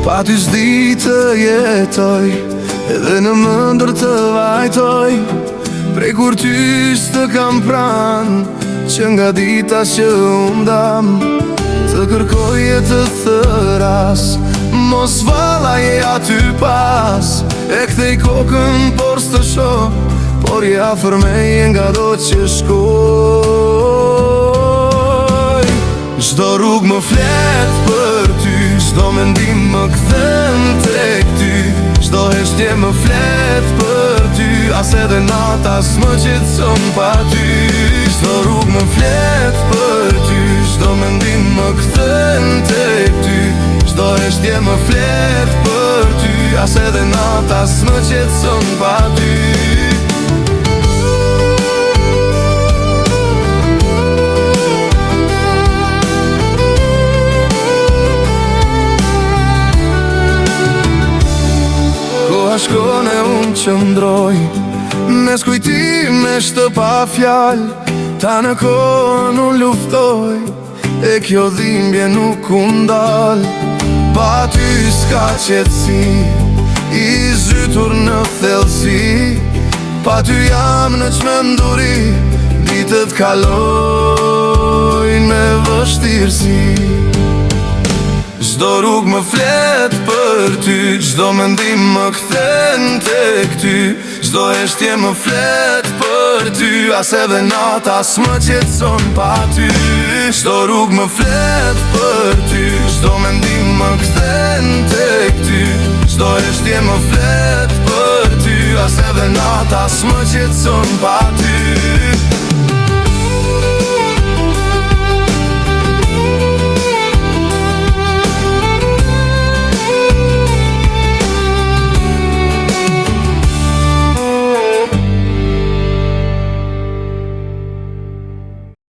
Pa ty s'di të jetoj, edhe në mëndër të vajtoj. Prej kur ty s'të kam pran, që nga dita që undam, të kërkoj e të thëras, mos vala je aty pas. E kthej kokën por s'të shoh, por je afër meje nga do që shkoj. Çdo rrug më flet për ty, çdo mendim më kthen tek ty. Çdo heshtje më flet për ty, as edhe nata s'më qetson pa ty. Çdo rrug më flet për ty, çdo mendim më kthen tek ty. Çdo heshtje më flet për ty, as edhe nata s'më qetson pa ty. Shkon e unë qëndroj mes kujtimesh të pa fjal. Ta në kohën unë luftoj, e kjo dhimbje nuk undal. Pa ty s'ka qetësi, i zytur në thellësi. Pa ty jam në çmenduri, ditët kalojnë me vështirësi. Çdo rrug më flet për ty, çdo mendim më kthen tek ty. Çdo heshtje më flet për ty, as edhe nata s'më qetson pa ty. Çdo rrug më flet për ty, çdo mendim më kthen tek ty. Çdo heshtje më flet për ty, as edhe nata s'më qetson pa ty.